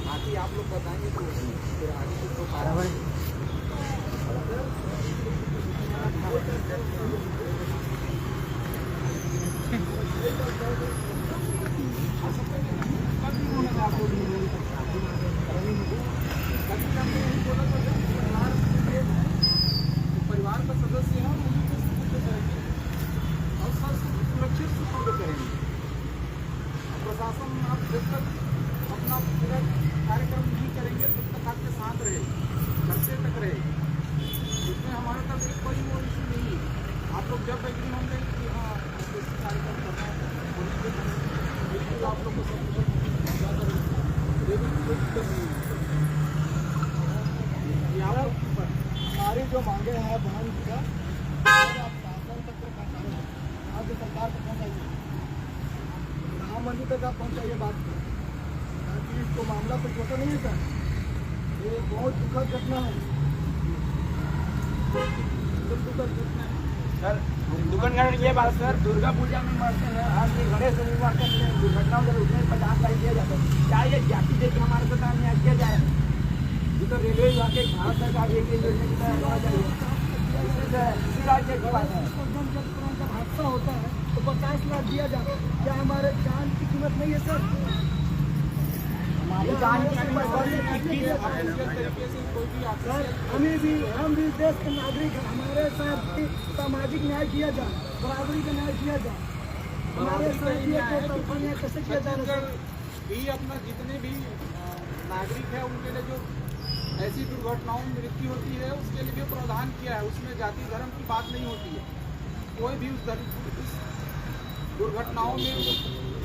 बाकी आप लोग बताएंगे तो फिर आगे तो बराबर परिवार का सदस्य है और उन्हीं को सुपुर्द करेंगे और सुरक्षित सुपुर्द करेंगे। प्रशासन आप जब तक अपना पूरा कार्यक्रम नहीं करेंगे तब तक आपके साथ रहेगी, खर्चे तक रहेगी। इसमें हमारे तरफ से कोई वो इशू नहीं है। आप लोग जब एग्री होंगे कि हाँ ऐसे कार्यक्रम करना है बिल्कुल आप लोग को सब हमारी जो मांगे हैं बहन का आप शासन तक पहुँचाइए, राज्य सरकार तक पहुँचाइए, प्रधानमंत्री तक आप पहुँचाइए बात को, ताकि इसको मामला तो छोटा नहीं है सर, ये बहुत दुखद घटना है। सर दुकानदार ये बात सर दुर्गा पूजा में मरते हैं, आज ये गणेश चतुर्थी मरते हैं, दुर्घटना में उसमें 50 लाख दिया जाता है। क्या ये जाति देख के हमारे साथ अन्याय किया जा रहा है? ये तो रेलवे विभाग के भारत सरकार एक योजना की तरह होना चाहिए। इसी राज्य की बात है। जब हादसा होता है तो 50 लाख दिया जाता है। क्या हमारे जान की कीमत नहीं है सर? हमारी जान की कीमत हम भी देश के नागरिक हैं, हमारे साथ भी सामाजिक न्याय किया जाए, बराबरी का न्याय किया जाए। हमारे साथ ये न्याय कैसे किया जाए? भी अपना जितने भी नागरिक है उनके लिए जो ऐसी दुर्घटनाओं में मृत्यु होती है उसके लिए भी प्रावधान किया है। उसमें जाति धर्म की बात नहीं होती है। कोई भी उस दुर्घटनाओं में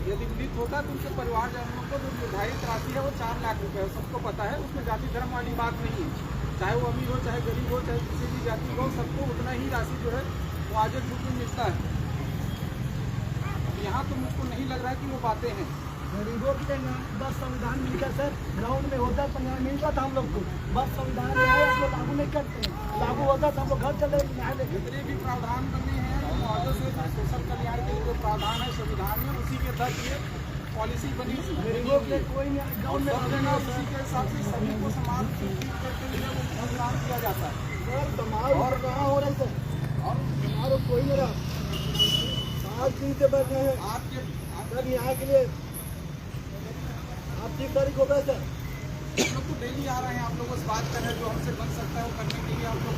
यदि मृत होता है तो उनके परिवारजनों को जो निर्धारित राशि है वो 4 लाख रुपए है, सबको पता है। उसमें जाति धर्म वाली बात नहीं है। चाहे वो अमीर हो, चाहे गरीब हो, चाहे किसी भी जाति हो, सबको उतना ही राशि जो है वो आज रूप में मिलता है। यहाँ तो मुझको नहीं लग रहा है कि वो बातें हैं। गरीबों के बस संविधान मिलकर सर ग्राउंड में होता है, पंजाब मिलता था हम लोग को, बस संविधान में है हम लोग लागू नहीं करते हैं। लागू होता था हम लोग घर चले न्याय लेके। जितने भी प्रावधान बने हैं मुआवजे से सोशल कल्याण के जो प्रावधान है संविधान में, उसी के तहत ये पॉलिसी बनी। गरीबों के कोई गाँव में उसी के हिसाब से सभी को समान करते हुए भुगतान किया जाता है। और कहाँ हो रहा है सर? और हमारे कोई मेरा 7 दिन से बैठ रहे हैं आपके सर यहाँ के लिए। आप 3 तारीख हो गए सर, हम लोग तो डेली आ रहे हैं, आप लोगों से बात कर रहे हैं, जो हमसे बन सकता है वो करने के लिए आप लोग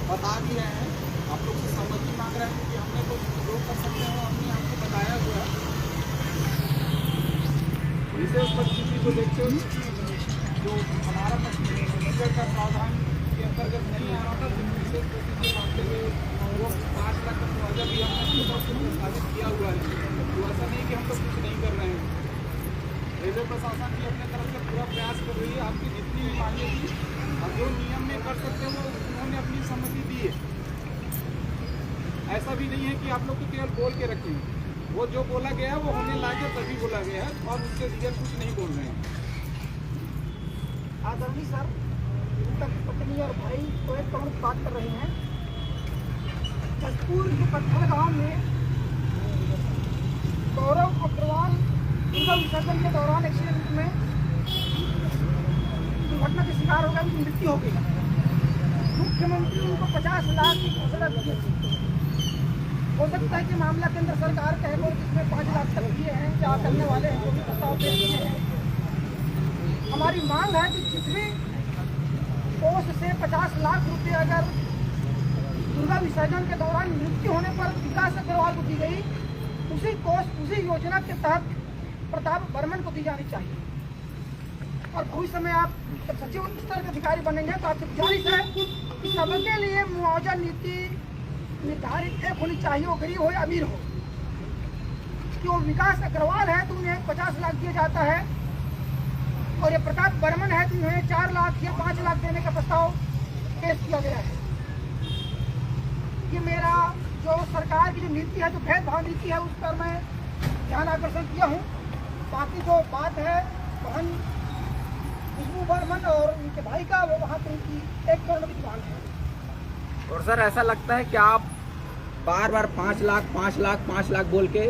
बता भी रहे हैं। आप लोग से सहमति मांग रहे हैं कि हमने तो जो कर सकते हैं हमने आपको बताया हुआ है। विशेष परिस्थिति को देखते हुए जो हमारा बजट का प्रावधान के अंतर्गत नहीं आ रहा था, तो विशेष परिस्थिति मामले में वो 5 लाख का मुआवजा भी हमने प्रस्तावित किया हुआ है। तो ऐसा नहीं कि हम तो कुछ नहीं कर रहे हैं। रेलवे प्रशासन भी अपने तरफ से पूरा प्रयास कर रही है। आपकी जितनी भी मांगे थी और जो नियम में कर सकते हैं वो उन्होंने अपनी सहमति दी है। ऐसा भी नहीं है कि आप लोग को केवल बोल के रखें, वो जो बोला गया है वो होने लायक है तभी बोला गया है और उससे रियल कुछ नहीं बोल रहे हैं। आदरणीय सर, उनका पत्नी और भाई तो एक प्रमुख बात कर रहे हैं। जसपुर के पत्थर गाँव में गौरव अग्रवाल दुर्गा विसर्जन के दौरान एक्सीडेंट में दुर्घटना के शिकार हो गए, उनकी मृत्यु हो गई। मुख्यमंत्री उनको 50 लाख की घोषणा की। हो सकता है कि मामला केंद्र सरकार कहे और जिसमें 5 लाख तक दिए हैं क्या करने वाले हैं, जो भी प्रस्ताव पेश किए हैं। हमारी मांग है कि जितनी कोष से 50 लाख रुपए अगर दुर्गा विसर्जन के दौरान मृत्यु होने पर विकास अग्रवाल को दी गई, उसी कोष उसी योजना के तहत प्रताप बर्मन को दी जानी चाहिए। और भविष्य में आप जब सचिव स्तर के अधिकारी बनेंगे तो आपसे गुजारिश है कि सबके लिए मुआवजा नीति निर्धारित एक होनी चाहिए, वो गरीब हो या अमीर हो। कि वो विकास अग्रवाल है तो उन्हें 50 लाख दिया जाता है, और ये प्रताप बर्मन है तो उन्हें 4 लाख या 5 लाख देने का प्रस्ताव पेश किया गया है। ये मेरा जो सरकार की जो नीति है, जो भेदभाव नीति है, उस पर मैं ध्यान आकर्षण किया हूँ। बाकी जो बात है बहन खुशबू बर्मन और उनके भाई का, वो वहाँ पर उनकी 1 करोड़ की मांग है। और सर ऐसा लगता है कि आप बार बार 5 लाख बोल के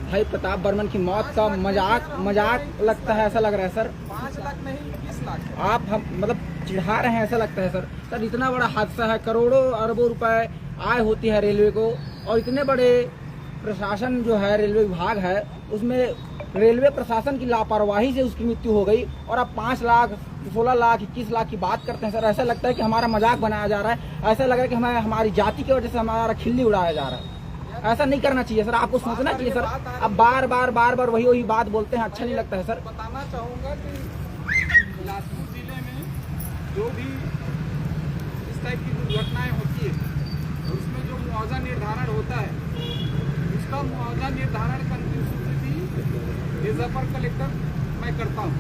भाई प्रताप बर्मन की मौत का मजाक लगता है, ऐसा लग रहा है सर। 5 लाख नहीं 20 लाख आप हम मतलब चिढ़ा रहे हैं, ऐसा लगता है सर। सर इतना बड़ा हादसा है, करोड़ों अरबों रुपए आय होती है रेलवे को, और इतने बड़े प्रशासन जो है रेलवे विभाग है, उसमें रेलवे प्रशासन की लापरवाही से उसकी मृत्यु हो गई, और अब 5 लाख 16 लाख 21 लाख की बात करते हैं सर। ऐसा लगता है कि हमारा मजाक बनाया जा रहा है, ऐसा लग रहा है कि हमें हमारी जाति की वजह से हमारा खिल्ली उड़ाया जा रहा है। ऐसा नहीं करना चाहिए सर, आपको सोचना चाहिए सर। अब बार बार वही बात बोलते हैं, अच्छा नहीं लगता है सर। बताना चाहूँगा कि बिलासपुर जिले में जो भी इस टाइप की दुर्घटनाएं होती है, उसमें जो मुआवजा निर्धारण होता है, उसका मुआवजा निर्धारण का स्वीकृति एज अपर कलेक्टर मैं करता हूँ।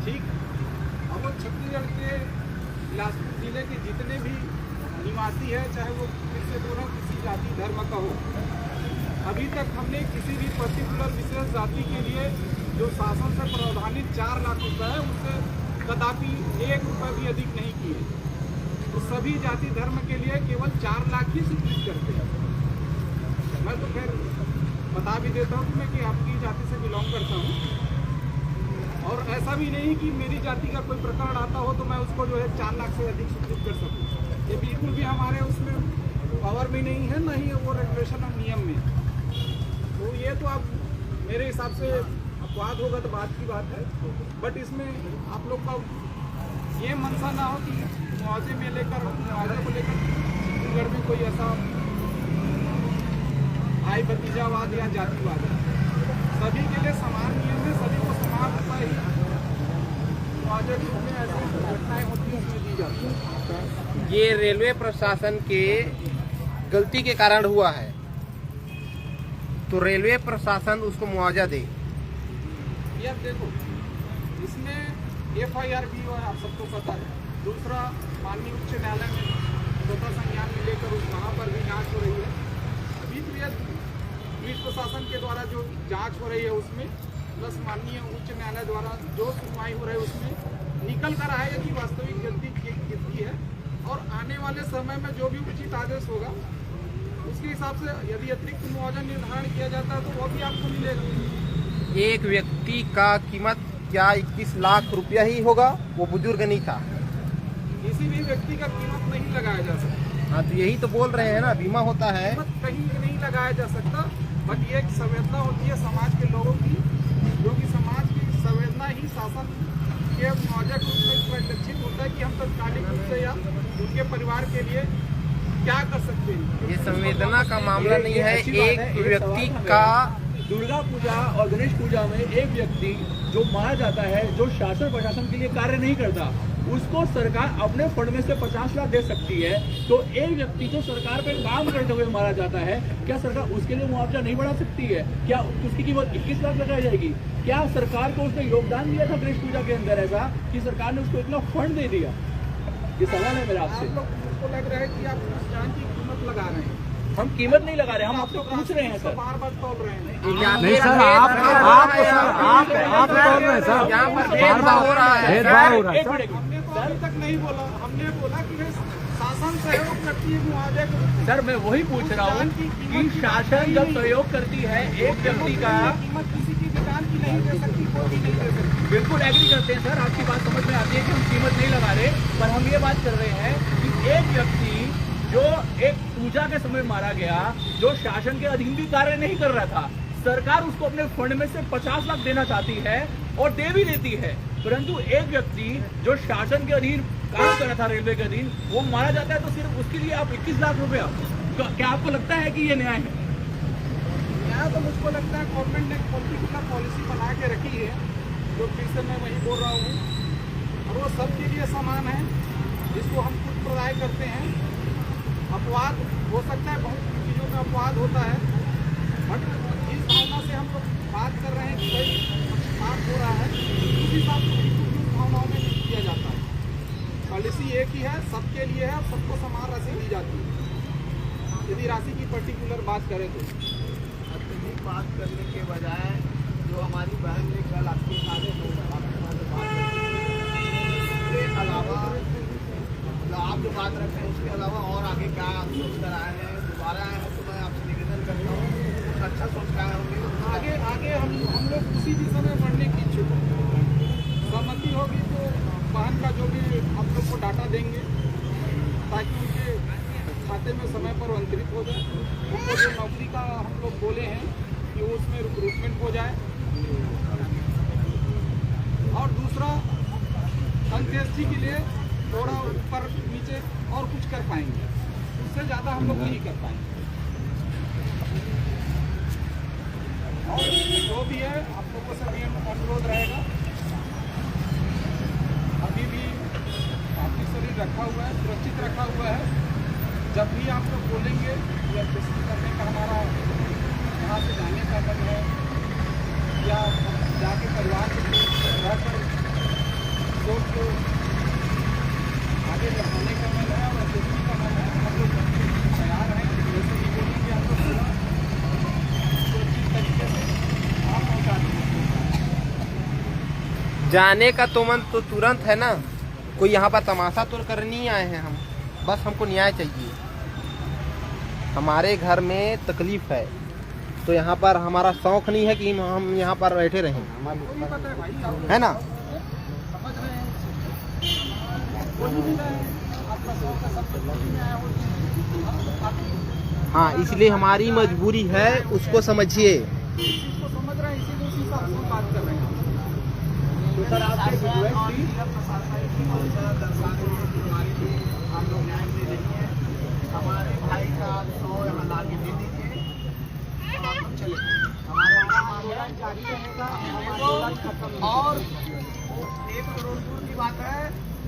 ठीक, अब वो छत्तीसगढ़ के बिलासपुर जिले के जितने भी निवासी है, चाहे वो फिर से दोनों किसी जाति धर्म का हो, अभी तक हमने किसी भी पर्टिकुलर विशेष जाति के लिए जो शासन से प्रावधानित 4 लाख रुपए है, उससे कदापि 1 रुपये भी अधिक नहीं किए। तो सभी जाति धर्म के लिए केवल 4 लाख ही स्वीकृत करते हैं। मैं तो खैर बता भी देता हूँ मैं कि आपकी जाति से बिलोंग करता हूँ, और ऐसा भी नहीं कि मेरी जाति का कोई प्रकरण आता हो तो मैं उसको जो है 4 लाख से अधिक स्वीकृत कर सकूँ। ये बिल्कुल भी हमारे उसमें पावर भी नहीं है, ना ही वो रेगुलेशन और नियम में। तो ये तो आप मेरे हिसाब से अपवाद होगा तो बात की बात है, बट इसमें आप लोग का ये मनसा ना हो कि मुआवजे को लेकर छत्तीसगढ़ में कोई ऐसा भाई भतीजावाद या जातिवाद है। सभी के लिए समान नियम है, सभी को समान होता ही मुआवजे के रूप में ऐसी घटनाएं होती हैं उसमें दी जाती है। ये रेलवे प्रशासन के गलती के कारण हुआ है, तो रेलवे प्रशासन उसको मुआवजा दे। यार देखो, इसमें FIR भी हुआ है, आप सबको पता है। दूसरा, माननीय उच्च न्यायालय में स्वतः संज्ञान में लेकर उस वहाँ पर भी जांच हो रही है। अभी तो यह पुलिस प्रशासन के द्वारा जो जांच हो रही है उसमें, प्लस माननीय उच्च न्यायालय द्वारा जो सुनवाई हो रही है उसमें निकल कर आएगा कि वास्तविक गलती कितनी है, और आने वाले समय में जो भी उचित आदेश होगा उसके हिसाब से यदि अतिरिक्त मुआवजा निर्धारण किया जाता है तो वो भी आपको मिलेगा। एक व्यक्ति का कीमत क्या 21 लाख रुपया ही होगा? वो बुजुर्ग नहीं था। किसी भी व्यक्ति का कीमत नहीं लगाया जा सकता। हाँ, तो यही तो बोल रहे हैं ना, बीमा होता है। कीमत कहीं नहीं लगाया जा सकता, बट ये एक संवेदना होती है समाज के लोगों की, जो कि समाज की संवेदना ही शासन के मुआवजा के रूप में परिलक्षित होता है कि हम तत्कालिक रूप से या उनके परिवार के लिए क्या कर सकते हैं। ये संवेदना का मामला नहीं है, एक व्यक्ति का। दुर्गा पूजा और गणेश पूजा में एक व्यक्ति जो मारा जाता है, जो शासन प्रशासन के लिए कार्य नहीं करता, उसको सरकार अपने फंड में से 50 लाख दे सकती है। तो एक व्यक्ति जो सरकार पे काम करते हुए मारा जाता है, क्या सरकार उसके लिए मुआवजा नहीं बढ़ा सकती है? क्या उसकी कीमत 21 लाख लगाई जाएगी? क्या सरकार को उसने योगदान दिया था गणेश पूजा के अंदर ऐसा कि सरकार ने उसको इतना फंड दे दिया? ये सवाल है मेरा आपसे। आप लोग को लग रहा है कि आप उस जान की कीमत लगा रहे हैं। हम कीमत नहीं लगा रहे, हम आपसे पूछ रहे हैं सर। बार बार तोल रहे हैं। नहीं सर, आप तोल रहे हैं सर, यहाँ पर भेदभाव हो रहा है। भेदभाव हो रहा है। हमने तो अभी तक नहीं बोला, हमने बोला कि वे शासन सहयोग करती है मुआवजे को। सर मैं वही पूछ रहा हूँ कि शासन जब सहयोग करती है एक व्यक्ति का, कीमत किसी की दुकान की नहीं दे सकती, कोई भी नहीं दे सकती। बिल्कुल एग्री करते हैं सर, आपकी बात समझ में आती है कि हम कीमत नहीं लगा रहे, पर हम ये बात कर रहे हैं कि एक व्यक्ति जो एक पूजा के समय मारा गया, जो शासन के अधीन भी कार्य नहीं कर रहा था, सरकार उसको अपने फंड में से 50 लाख देना चाहती है और दे भी देती है, परंतु एक व्यक्ति जो शासन के अधीन काम कर रहा था, रेलवे के अधीन, वो मारा जाता है तो सिर्फ उसके लिए आप 21 लाख रुपया, क्या आपको लगता है कि ये न्याय है? न्याय तो मुझको लगता है गवर्नमेंट ने एक पर्टिकुलर पॉलिसी बना के रखी है, जो फिर से मैं वही बोल रहा हूँ, और वो सबके लिए समान है, जिसको हम खुद प्रदाय करते हैं। अपवाद हो सकता है, बहुत चीज़ों का अपवाद होता है, बट जिस भावना से हम लोग बात कर रहे हैं कि भाई पक्षपात हो रहा है, उस हिसाब से बिल्कुल उस भावनाओं में नहीं किया जाता है। पॉलिसी एक ही है, सबके लिए है, और सबको समान राशि दी जाती है। यदि राशि की पर्टिकुलर बात करें तो अत्यधिक बात करने के बजाय जो हमारी बहन ने कल आपके सारे इसके अलावा आप जो बात रखते हैं उसके अलावा और आगे क्या आप सोच कर आए हैं, दोबारा आए हैं, तो मैं आपसे निवेदन करता हूँ कुछ अच्छा आगे आगे हम लोग उसी दिशा में बढ़ने की इच्छुक हैं। सहमति होगी तो वाहन का जो भी हम लोग को डाटा देंगे ताकि उनके खाते में समय पर अंतरित हो जाए। उनको जो नौकरी का हम लोग बोले हैं कि उसमें रिक्रूटमेंट हो जाए। और दूसरा अंत्येष्टि के लिए थोड़ा ऊपर नीचे और कुछ कर पाएंगे, उससे ज़्यादा हम लोग नहीं कर पाएंगे। और जो भी है आप लोगों से भी अनुरोध रहेगा, अभी भी आपकी शरीर रखा हुआ है, सुरक्षित रखा हुआ है। जब भी आप लोग बोलेंगे या टेस्ट करने का हमारा यहाँ से जाने का मन है या जाके परिवार के रहकर सोच को आगे बढ़ाने का मन है और टेस्टिंग का मन है, हम लोग तैयार हैं। जैसे भी बोलेंगे आप लोग पूरा सुरक्षित तरीके से आप पहुँचा देंगे। जाने का तो मन तो तुरंत है ना, कोई यहाँ पर तमाशा तो करने नहीं आए हैं हम, बस हमको न्याय चाहिए। हमारे घर में तकलीफ है तो यहाँ पर हमारा शौक नहीं है कि हम यहाँ पर बैठे रहें, है ना। हाँ, इसलिए हमारी मजबूरी है, उसको समझिए। इसको समझ रहे हैं, इसीलिए उसी हिसाब से बात कर रहे हैं। तो सर आपकी रिक्वेस्ट थी हम लोग न्याय दे रही है। हमारे भाई का 100 यहाँ ला के दे दीजिए और आप लोग चले। हमारा मामला जारी रहेगा और 1 करोड़ दूर की बात है।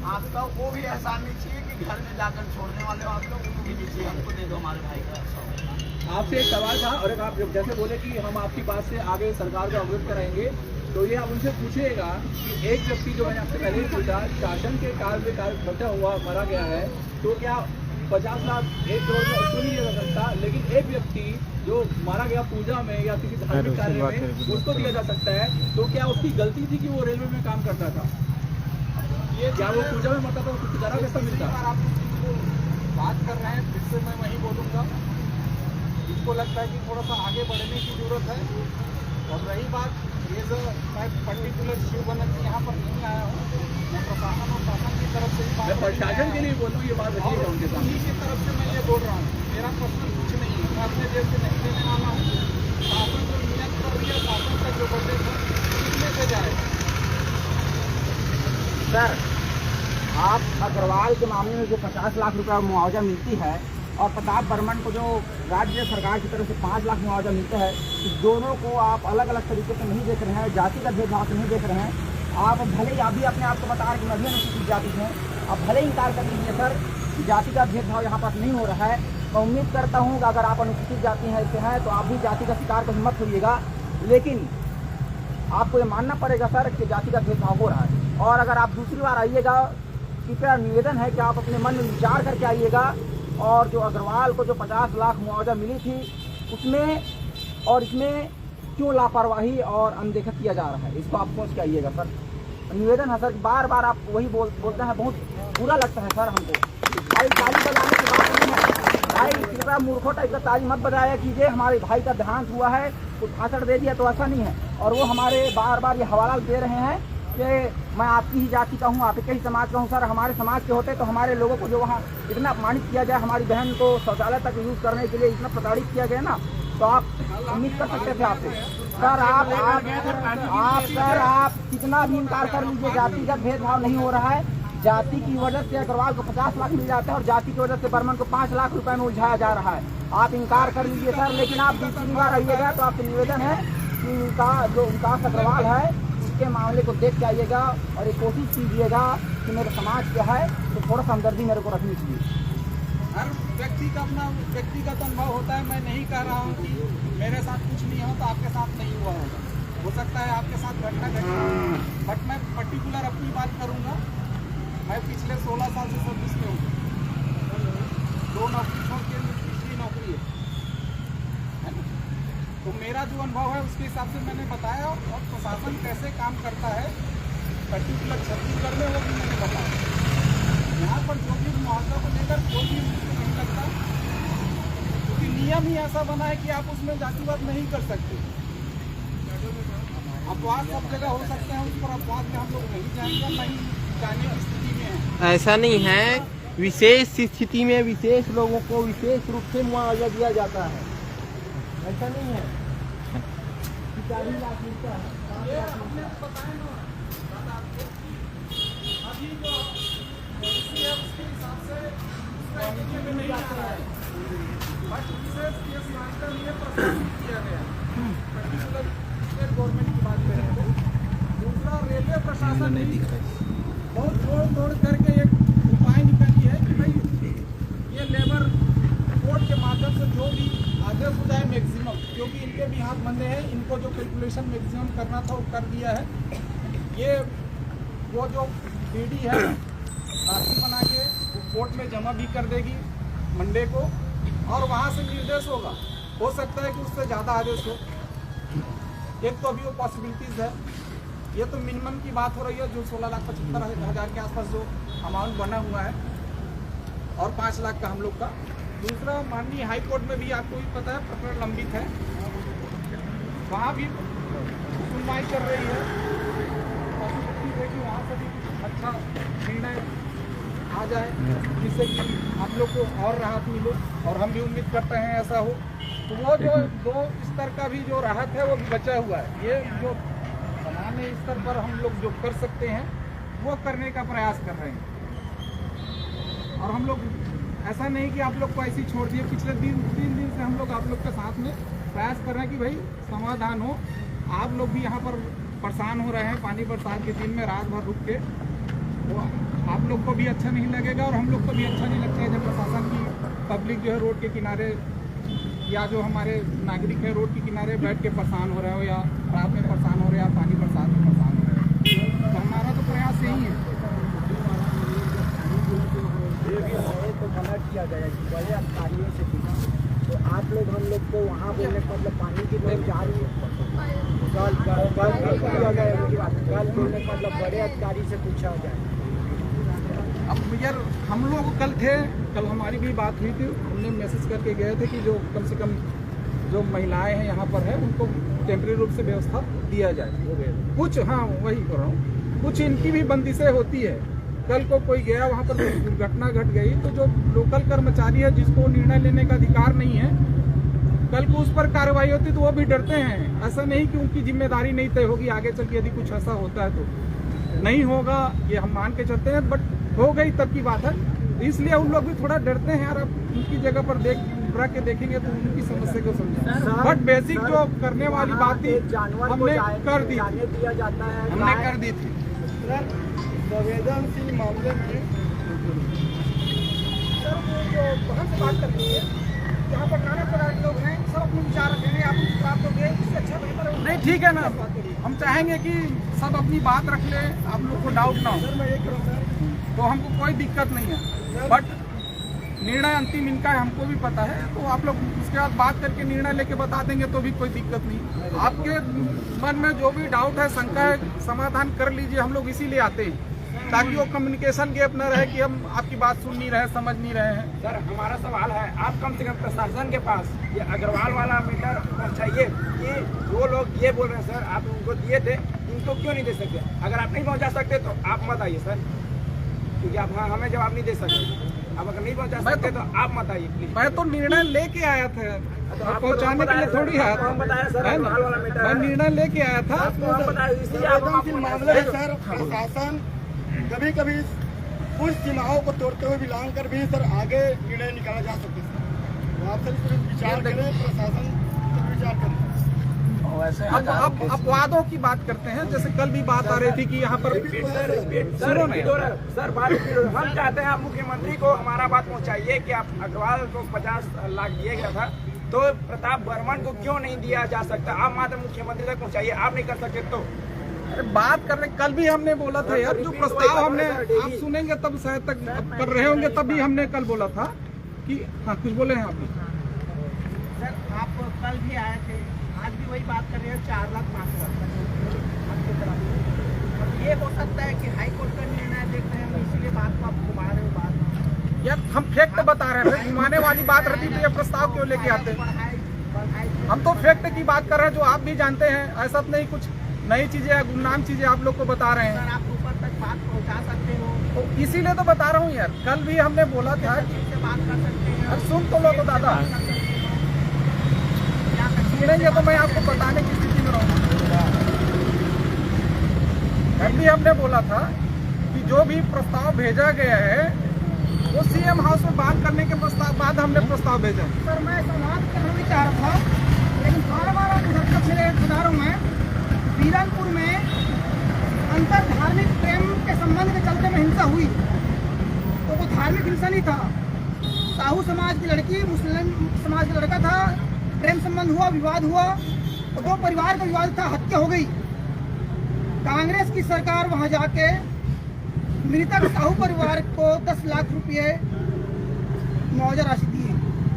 आप सब वो भी एहसान नहीं चाहिए कि घर में जाकर छोड़ने वाले हो आप लोग, उनको भी दीजिए, हमको दे दो हमारे भाई का 100। आपसे एक सवाल था और एक आप जैसे बोले कि हम आपकी बात से आगे सरकार को अवगत कराएंगे, तो ये आप उनसे पूछिएगा कि एक व्यक्ति जो मैंने आपसे पहले ही पूछा, शासन के काल में बचा हुआ मरा गया है, तो क्या 50 लाख 1 करोड़ में उसको नहीं दिया जा सकता, लेकिन एक व्यक्ति जो मारा गया पूजा में या किसी धार्मिक कार्य में उसको दिया जा सकता है, तो क्या उसकी गलती थी कि वो रेलवे में काम करता था? ये क्या वो पूजा में मरता था, उसको गुजारा कैसा मिलता? आप बात कर रहे हैं, फिर से मैं वही बोलूँगा, इसको लगता है कि थोड़ा सा आगे बढ़ने की जरूरत है। और रही बात ये जो मैं पर्टिकुलर शिव बनत यहाँ पर नहीं आया हूँ, मैं प्रशासन और शासन की तरफ से ही मैं बात प्रशासन के लिए बोल रहा हूँ, ये बात रखिएगा उनके सामने। उन्हीं की तरफ से मैं ये बोल रहा हूँ, मेरा पर्सनल कुछ नहीं है, मैं अपने जेब से नहीं देने वाला हूँ। शासन जो नियत कर रही है, शासन का जो बजट है उसमें से जाए। सर, आप अग्रवाल के मामले में जो 50 लाख रुपया मुआवजा मिलती है और प्रताप बर्मन को जो राज्य सरकार की तरफ से 5 लाख मुआवजा मिलता है, इस दोनों को आप अलग अलग तरीके से नहीं देख रहे हैं, जाति का भेदभाव से नहीं देख रहे हैं। आप भले ही अभी अपने आप को बता रहे हैं कि मैं भी अनुसूचित जाति से हूँ, आप भले ही इनकार कर लीजिए सर, जाति का भेदभाव यहाँ पर नहीं हो रहा है। मैं उम्मीद करता हूँ कि अगर आप अनुसूचित जाति से हैं तो आप भी जाति का शिकार को हिम्मत होइएगा, लेकिन आपको ये मानना पड़ेगा सर कि जाति का भेदभाव हो रहा है। और अगर आप दूसरी बार आइएगा, कृपया निवेदन है कि आप अपने मन में विचार करके आइएगा और जो अग्रवाल को जो 50 लाख मुआवजा मिली थी उसमें और इसमें क्यों लापरवाही और अनदेखा किया जा रहा है, इसको आप सोच के आइएगा सर। निवेदन है सर, बार बार आप वही बोलते हैं, बहुत बुरा लगता है सर हमको। भाई ताली बजाने की बात नहीं है भाई, कृपया मूर्खों टाइप का ताली मत बजाया कीजिए। हमारे भाई का देहांत हुआ है, कुछ भाषण दे दिया तो ऐसा नहीं है। और वो हमारे बार बार ये हवाला दे रहे हैं कि मैं आपकी ही जाति का हूँ, आपके ही समाज का हूँ। सर, हमारे समाज के होते तो हमारे लोगों को जो वहाँ इतना अपमानित किया जाए, हमारी बहन को शौचालय तक यूज़ करने के लिए इतना प्रताड़ित किया गया ना, तो आप उम्मीद कर सकते थे आपसे। सर आप कितना भी इनकार कर लीजिए, जातिगत भेदभाव नहीं हो रहा है। जाति की वजह से अग्रवाल को 50 लाख मिल जाता है और जाति की वजह से बर्मन को 5 लाख रुपए में उलझाया जा रहा है। आप इनकार कर लीजिए सर, लेकिन आप दूसरी बार आइएगा तो आपसे निवेदन है कि उनका अग्रवाल है उसके मामले को देख के आइएगा और एक कोशिश कीजिएगा कि मेरे समाज क्या है, तो थोड़ा सा हमदर्दी मेरे को रखनी चाहिए। हर व्यक्ति का अपना व्यक्तिगत अनुभव होता है। मैं नहीं कह रहा हूँ कि मेरे साथ कुछ नहीं हो तो आपके साथ नहीं हुआ होगा, हो सकता है आपके साथ घटना घटी, बट मैं पर्टिकुलर अपनी बात करूँगा। मैं पिछले 16 साल से सर्विस में हूँ, 2 नौकरी छोड़ के तीसरी नौकरी है ना? तो मेरा जो अनुभव है उसके हिसाब से मैंने बताया और प्रशासन कैसे काम करता है पर्टिकुलर छत्तीसगढ़ में वो भी मैंने बताया। यहाँ पर जो भी मुआवजा को लेकर कोई भी मुझे नहीं लगता, क्योंकि नियम ही ऐसा बना है कि आप उसमें जातिवाद नहीं कर सकते। अपवाद सब जगह हो सकते हैं, उस पर अपवाद में हम लोग नहीं जाएंगे, नहीं जाने की स्थिति में है। ऐसा नहीं है, विशेष स्थिति में विशेष लोगों को विशेष रूप से मुआवजा दिया जाता है। ऐसा नहीं है कि 40 लाख मिलता है। ये हमने बताया ना, अभी जो पॉलिसी है उसके हिसाब से उसका एरिया में नहीं आता है, बट विशेष केस मानकर ये प्रस्तावित किया गया पर्टिकुलर स्टेट गवर्नमेंट की बात कर रहे थे। दूसरा, रेलवे प्रशासन ने बहुत तोड़ करके एक उपाय निकाली है कि भाई ये लेबर कोर्ट के माध्यम से जो भी आदेश हो जाए मैक्सिमम, क्योंकि इनके भी हाथ बंधे हैं, इनको जो कैलकुलेशन मैक्सिमम करना था वो कर दिया है। ये वो जो पीडी है राशि बना के वो कोर्ट में जमा भी कर देगी मंडे को, और वहाँ से निर्देश होगा। हो सकता है कि उससे ज़्यादा आदेश हो, एक तो अभी वो पॉसिबिलिटीज़ है। ये तो मिनिमम की बात हो रही है, जो 16,75,000 के आसपास जो अमाउंट बना हुआ है, और 5 लाख का हम लोग का। दूसरा, माननीय हाई कोर्ट में भी आपको भी पता है प्रकरण लंबित है, वहाँ भी सुनवाई चल रही है। पॉसिबिलिटी है कि वहाँ से भी कुछ अच्छा निर्णय आ जाए, जिससे कि आप लोग को और राहत मिले, और हम भी उम्मीद करते हैं ऐसा हो। तो वो जो 2 स्तर का भी जो राहत है वो भी बचा हुआ है। ये जो सामान्य स्तर पर हम लोग जो कर सकते हैं वो करने का प्रयास कर रहे हैं। और हम लोग ऐसा नहीं कि आप लोग को ऐसे ही छोड़ दिए। पिछले 3 दिन से हम लोग आप लोग के साथ में प्रयास कर रहे हैं कि भाई समाधान हो। आप लोग भी यहाँ पर परेशान हो रहे हैं पानी बरसात के दिन में रात भर रुक के, वो आप लोग को भी अच्छा नहीं लगेगा और हम लोग को भी अच्छा नहीं लगता है जब प्रशासन की पब्लिक जो है रोड के किनारे, या जो हमारे नागरिक है रोड के किनारे बैठ के परेशान हो रहे हो, या रात में परेशान हो रहे हैं, या पानी बरसात में परेशान हो रहे हो। तो हमारा तो प्रयास यही है। तो मना किया गया कि बड़े अधिकारियों से पूछा, तो आप लोग हम लोग को वहाँ बोलने का मतलब पानी की लोग जा रही है, कल बोलने का मतलब बड़े अधिकारी से पूछा जाए। अब यार हम लोग कल थे, कल हमारी भी बात हुई थी, हमने मैसेज करके गए थे कि जो कम से कम जो महिलाएं हैं यहाँ पर है उनको टेम्परेरी रूप से व्यवस्था दिया जाए। कुछ, हाँ वही कर रहा हूँ, कुछ इनकी भी बंदिशें होती है। कल को कोई गया वहाँ पर दुर्घटना घट गई, तो जो लोकल कर्मचारी है जिसको निर्णय लेने का अधिकार नहीं है, कल को उस पर कार्रवाई होती तो वो भी डरते हैं। ऐसा नहीं कि उनकी जिम्मेदारी नहीं तय होगी, आगे चल के यदि कुछ ऐसा होता है तो नहीं होगा, ये हम मान के चलते हैं, बट हो गई तब की बात है। इसलिए उन लोग भी थोड़ा डरते हैं यार। अब उनकी जगह पर रख के देखेंगे तो उनकी समस्या को समझेंगे, बट बेसिक जो करने वाली बात थी हमने कर दी, हमने कर दी थी। संवेदनशील मामले में सर वो जो बहन से बात कर रही है, यहाँ पर नाना प्रकार के लोग हैं, सब अपने विचार रखेंगे, आप उनकी बात दोगे, इससे अच्छा बेहतर है। नहीं ठीक है ना, हम चाहेंगे कि सब अपनी बात रख ले, आप लोग को डाउट ना हो, तो हमको कोई दिक्कत नहीं है। बट निर्णय अंतिम इनका है, हमको भी पता है, तो आप लोग उसके बाद बात करके निर्णय लेके बता देंगे तो भी कोई दिक्कत नहीं। आपके मन में जो भी डाउट है, शंका है, समाधान कर लीजिए। हम लोग इसीलिए आते हैं ताकि वो कम्युनिकेशन गैप न रहे कि हम आपकी बात सुन नहीं रहे, समझ नहीं रहे हैं। सर हमारा सवाल है, आप कम से कम प्रशासन के पास ये अग्रवाल वाला मीटर पहुँचाइए कि वो लोग ये बोल रहे हैं सर आप उनको दिए थे, इनको क्यों नहीं दे सकते? अगर आप नहीं पहुँचा सकते तो आप मत आइए सर, क्योंकि आप हमें जवाब नहीं दे सकते। अब अगर नहीं पहुँचा सकते तो आप मत आइए प्लीज। मैं तो निर्णय लेके आया था, पहुँचाने के लिए थोड़ी आया था। मैं निर्णय लेके आया था। मामले में सर प्रशासन कभी कभी कुछ सीमाओं को तोड़ते हुए भी लांग कर भी सर आगे निर्णय निकाला जा सकता है। तो आप सर विचार करें, प्रशासन विचार करें। अब अपवादों की बात करते हैं, जैसे कल भी बात आ रही थी कि यहाँ पर सर बात हम चाहते हैं आप मुख्यमंत्री को हमारा बात पहुँचाइए कि आप अग्रवाल को 50 लाख दिया गया था, तो प्रताप बर्मन को क्यों नहीं दिया जा सकता? आप मात्र मुख्यमंत्री तक पहुँचाइए, आप नहीं कर सकते तो बात कर रहे। कल भी हमने बोला था यार, जो प्रस्ताव हमने, आप सुनेंगे तब शायद तक कर रहे होंगे, तब भी हमने कल बोला था कि हाँ कुछ बोले हैं आप। सर आप कल भी आए थे, आज भी वही बात कर रहे हैं 4 लाख 5 लाख। ये हो सकता है कि हाई कोर्ट का निर्णय देख रहे हैं, इसीलिए बात को आप घुमा रहे हो। बात यार हम फैक्ट बता बता रहे थे, घुमाने वाली बात रहती तो ये प्रस्ताव क्यों लेके आते? हम तो फैक्ट की बात कर रहे हैं जो आप भी जानते हैं, ऐसा तो नहीं कुछ नई चीजें या गुमनाम चीजें आप लोग को बता रहे हैं। आप ऊपर तक बात पहुंचा सकते हो, तो इसीलिए तो बता रहा हूँ यार, कल भी हमने बोला था से बात कर सकते हैं। अब सुन तो लो तो दादा, सुनेंगे तो मैं आपको बताने की स्थिति में रहूँगा। कल भी हमने बोला था कि जो भी प्रस्ताव भेजा गया है वो सीएम हाउस में बात करने के बाद हमने प्रस्ताव भेजा। सर मैं समाप्त करना भी चाह रहा था, लेकिन बार हरकत से बता रहा हूँ मैं, बीरनपुर में अंतर धार्मिक प्रेम के संबंध के चलते में हिंसा हुई, तो वो धार्मिक हिंसा नहीं था। साहू समाज की लड़की मुस्लिम समाज का लड़का था, प्रेम संबंध हुआ, विवाद हुआ, तो दो परिवार का विवाद था, हत्या हो गई। कांग्रेस की सरकार वहां जाके मृतक साहू परिवार को 10 लाख रुपए मुआवजा राशि दिए,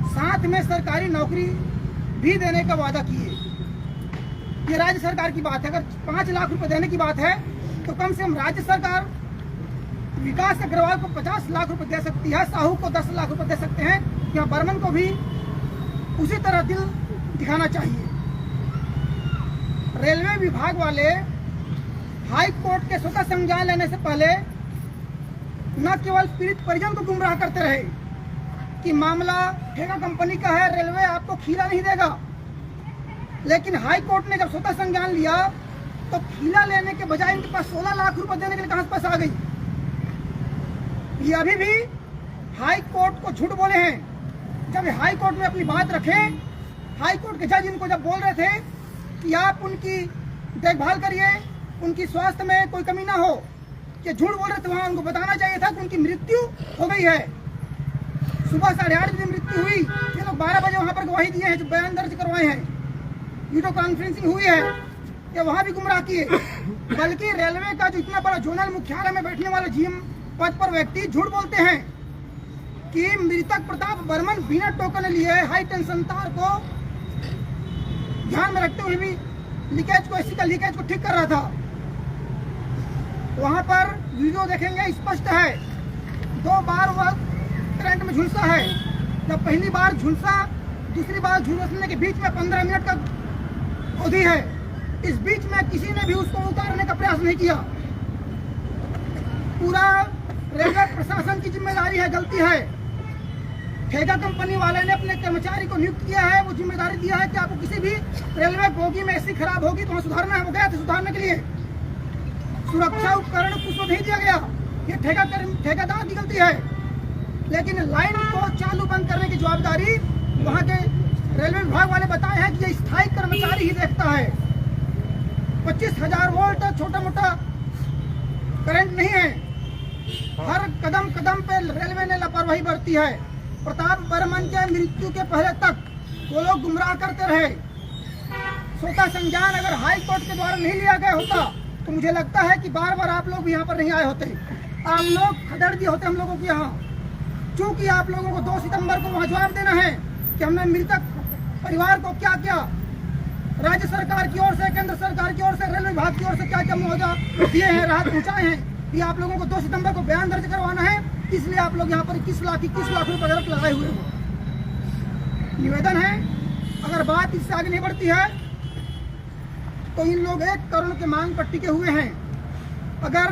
साथ में सरकारी नौकरी भी देने का वादा किए। ये राज्य सरकार की बात है। अगर 5 लाख रुपए देने की बात है तो कम से कम राज्य सरकार विकास अग्रवाल को 50 लाख रुपए दे सकती है, साहू को 10 लाख रुपए दे सकते हैं। यहाँ बर्मन को भी उसी तरह दिल दिखाना चाहिए। रेलवे विभाग वाले हाई कोर्ट के स्वतः संज्ञान लेने से पहले न केवल पीड़ित परिजन को गुमराह करते रहे कि मामला ठेका कंपनी का है, रेलवे आपको खीला नहीं देगा, लेकिन हाई कोर्ट ने जब स्वतः संज्ञान लिया तो खीला लेने के बजाय इनके पास 16 लाख रुपए देने के लिए कहां से पैसा आ गई। ये अभी भी हाई कोर्ट को झूठ बोले हैं। जब हाई कोर्ट में अपनी बात रखे, हाई कोर्ट के जज इनको जब बोल रहे थे कि आप उनकी देखभाल करिए, उनकी स्वास्थ्य में कोई कमी ना हो, ये झूठ बोल रहे थे, वहां उनको बताना चाहिए था कि उनकी मृत्यु हो गई है। सुबह 8:30 बजे मृत्यु हुई, ये लोग 12 बजे वहां पर गवाही दिए हैं, जो बयान दर्ज करवाए हैं, वीडियो कॉन्फ्रेंसिंग हुई है, ये वहां भी गुमराह किए। बल्कि रेलवे का जो इतना बड़ा जोनल मुख्यालय में बैठने वाले जीएम पद पर व्यक्ति झूठ बोलते हैं कि मृतक प्रताप बर्मन बिना टोकन लिए हाई टेंशन तार को ध्यान में रखते हुए भी लीकेज को, एसी का लीकेज को ठीक कर रहा था। वहां पर वीडियो देखेंगे, स्पष्ट है, 2 बार वह करंट में झुलसा है। जब पहली बार झुलसा, दूसरी बार झुलसने के बीच में 15 मिनट का अवधि है। इस बीच में किसी ने भी उसको उतारने का प्रयास नहीं किया। पूरा रेलवे प्रशासन की जिम्मेदारी है, गलती है। ठेका कंपनी वाले ने अपने कर्मचारी को नियुक्त किया है, वो जिम्मेदारी दिया है कि आपको किसी भी रेलवे बोगी में एसी खराब होगी तो वहाँ सुधारना है, वो गया था सुधारने के लिए। सुरक्षा उपकरण उसको नहीं दिया गया, ये ठेकेदार की गलती है। लेकिन लाइन को चालू बंद करने की जवाबदारी वहाँ के रेलवे विभाग वाले बताए हैं कि ये स्थायी कर्मचारी ही देखता है। 25,000 वोल्ट छोटा मोटा करंट नहीं है। हर कदम कदम पे रेलवे ने लापरवाही बरती है। प्रताप बर्मन के मृत्यु के पहले तक वो लोग गुमराह करते रहे। स्वतः संज्ञान अगर हाई कोर्ट के द्वारा नहीं लिया गया होता तो मुझे लगता है कि बार बार आप लोग भी यहाँ पर नहीं आए होते। आप लोग खदेड़ दिए होते हम लोगों को यहाँ। चूंकि आप लोगों को 2 सितंबर को वहाँ जवाब देना है कि हमने मृतक परिवार को क्या क्या राज्य सरकार की ओर से, केंद्र सरकार की ओर से, रेलवे विभाग की ओर से क्या क्या मुआवजा दिए हैं, राहत पहुँचाए हैं, ये आप लोगों को 2 सितंबर को बयान दर्ज करवाना है। इसलिए आप लोग यहाँ पर 21 लाख रुपए गलत लगाए हुए हैं। निवेदन है, अगर बात इससे आगे नहीं बढ़ती है तो इन लोग 1 करोड़ के मांग पर टिके हुए हैं। अगर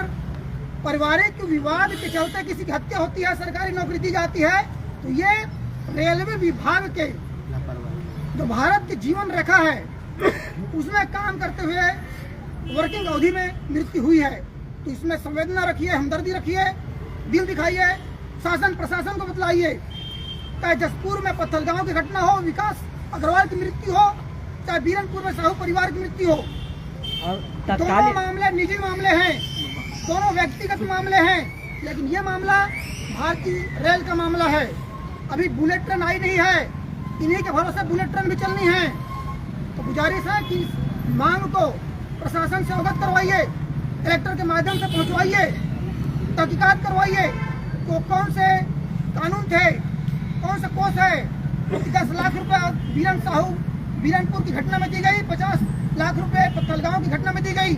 पारिवारिक विवाद के चलते किसी की हत्या होती है, सरकारी नौकरी दी जाती है, तो ये रेलवे विभाग के जो भारत की जीवन रेखा है उसमें काम करते हुए वर्किंग अवधि में मृत्यु हुई है। तो इसमें संवेदना रखिए, हमदर्दी रखिए, दिल दिखाइए, शासन प्रशासन को बतलाइए। चाहे जसपुर में पत्थलगांव की घटना हो, विकास अग्रवाल की मृत्यु हो, चाहे बीरनपुर में साहू परिवार की मृत्यु हो, दोनों मामले निजी मामले हैं, दोनों व्यक्तिगत मामले हैं। लेकिन ये मामला भारतीय रेल का मामला है। अभी बुलेट ट्रेन आई नहीं है, इन्हीं के भरोसे बुलेट ट्रेन भी चलनी है। तो गुजारिश है कि मांग को प्रशासन से अवगत करवाइए, कलेक्टर के माध्यम से पहुंचवाइए, तहकीकात करवाइए तो कौन से कानून थे, कौन सा कोष है। 10 लाख रुपए बीरनपुर की घटना में दी गई, 50 लाख रुपए पत्थलगांव की घटना में दी गई।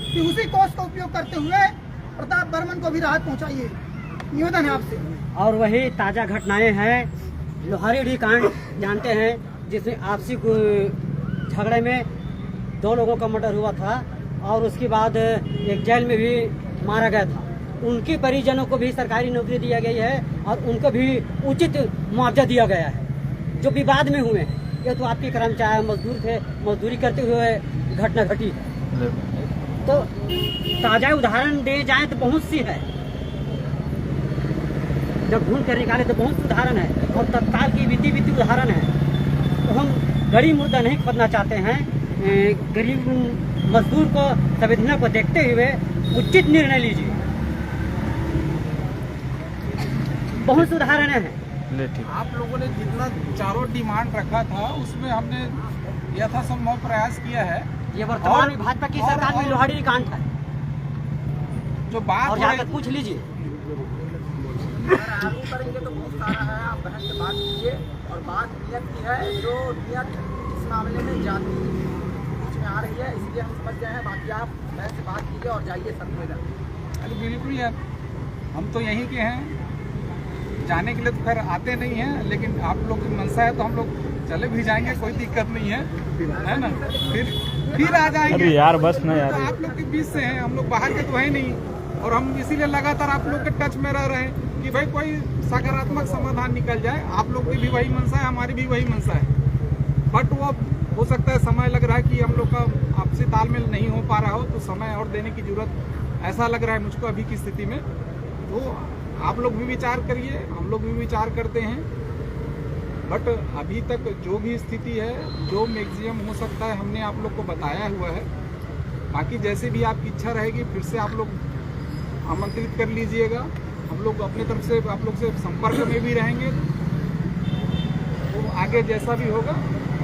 कि उसी कोष का उपयोग करते हुए प्रताप बर्मन को भी राहत पहुंचाइए। निवेदन है आपसे। और वही ताज़ा घटनाएं हैं लोहारी कांड जानते हैं, जिसमें आपसी झगड़े में 2 लोगों का मर्डर हुआ था और उसके बाद एक जेल में भी मारा गया था। उनके परिजनों को भी सरकारी नौकरी दिया गई है और उनको भी उचित मुआवजा दिया गया है। जो विवाद में हुए हैं, ये तो आपके कर्मचारी मजदूर थे, मजदूरी करते हुए घटना घटी है। तो ताज़ा उदाहरण दे जाए तो बहुत सी है, जब ढूंढ कर निकाले तो बहुत उदाहरण है और तत्काल की बीती उदाहरण है। तो हम गरीब मुर्दा नहीं खोदना चाहते हैं। गरीब मजदूर को संवेदना को देखते हुए उचित निर्णय लीजिए। बहुत उदाहरण है। आप लोगों ने जितना चारों डिमांड रखा था उसमें हमने यथासंभव प्रयास किया है। ये वर्तमान में भाजपा की सरकार में लोहाड़ी कांड है, जो बात और जाकर पूछ लीजिए। आगू करेंगे तो बहुत सारा है। आप बहन से बात कीजिए और बात नियत की है, जो नियत इस मामले में जाति बीच में आ रही है, इसलिए हम समझ गए हैं। बाकी आप बहन से बात कीजिए और जाइए संवेदन। अरे बिल्कुल यार, हम तो यहीं के हैं, जाने के लिए तो खैर आते नहीं हैं, लेकिन आप लोग की मनसा है तो हम लोग चले भी जाएंगे, कोई दिक्कत नहीं है ना। फिर आ जाएंगे। अरे यार बस ना यार, तो आप लोग के बीच से हैं, हम लोग बाहर के तो है नहीं, और हम इसीलिए लगातार आप लोग के टच में रह रहे हैं कि भाई कोई सकारात्मक समाधान निकल जाए। आप लोग की भी वही मनसा है, हमारी भी वही मनसा है, बट वो हो सकता है समय लग रहा है कि हम लोग का आपसी तालमेल नहीं हो पा रहा हो, तो समय और देने की जरूरत ऐसा लग रहा है मुझको अभी की स्थिति में। तो आप लोग भी विचार करिए, हम लोग भी विचार करते हैं, बट अभी तक जो भी स्थिति है, जो मैक्सिमम हो सकता है, हमने आप लोग को बताया हुआ है। बाकी जैसे भी आपकी इच्छा रहेगी फिर से आप लोग आमंत्रित कर लीजिएगा। हम लोग अपने तरफ से आप लोग से संपर्क में भी रहेंगे, तो आगे जैसा भी होगा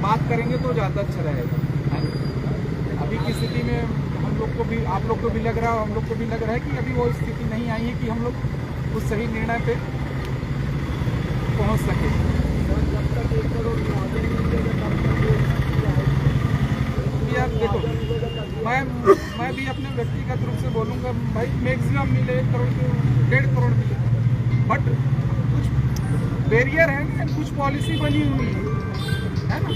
बात करेंगे तो ज़्यादा अच्छा रहेगा। अभी की स्थिति में हम लोग को भी, आप लोग को भी लग रहा है, हम लोग को भी लग रहा है कि अभी वो स्थिति नहीं आई है कि हम लोग उस सही निर्णय पे पहुंच सके। यार देखो, मैं भी अपने व्यक्तिगत रूप से बोलूँगा, भाई मैक्सिमम मिले 1 करोड़ के 1.5 करोड़ मिले, बट कुछ बैरियर है, कुछ पॉलिसी बनी हुई है ना।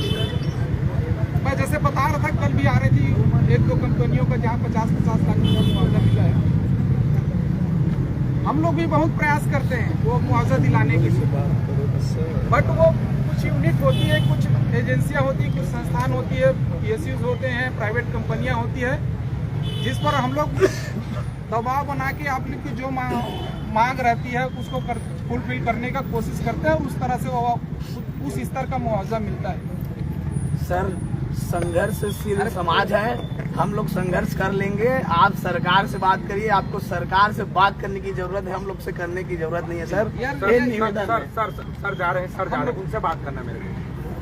मैं जैसे बता रहा था, कल भी आ रही थी 1-2 कंपनियों का जहाँ 50-50 लाख रुपया मुआवजा मिला है। हम लोग भी बहुत प्रयास करते हैं वो मुआवजा दिलाने के लिए, बट वो कुछ यूनिट होती है, कुछ एजेंसियां होती है, कुछ संस्थान होती है, PSUs होते हैं, प्राइवेट कंपनियां होती है, जिस पर हम लोग दबाव बना के आप लोग की जो मांग रहती है उसको फुलफिल करने का कोशिश करते हैं, और उस तरह से वो उस स्तर का मुआवजा मिलता है। सर, संघर्षशील समाज है, हम लोग संघर्ष कर लेंगे। आप सरकार से बात करिए, आपको सरकार से बात करने की जरूरत है, हम लोग से करने की जरूरत नहीं है सर। ये निवेदन है। सर जा रहे हैं, उनसे बात करना मेरे को।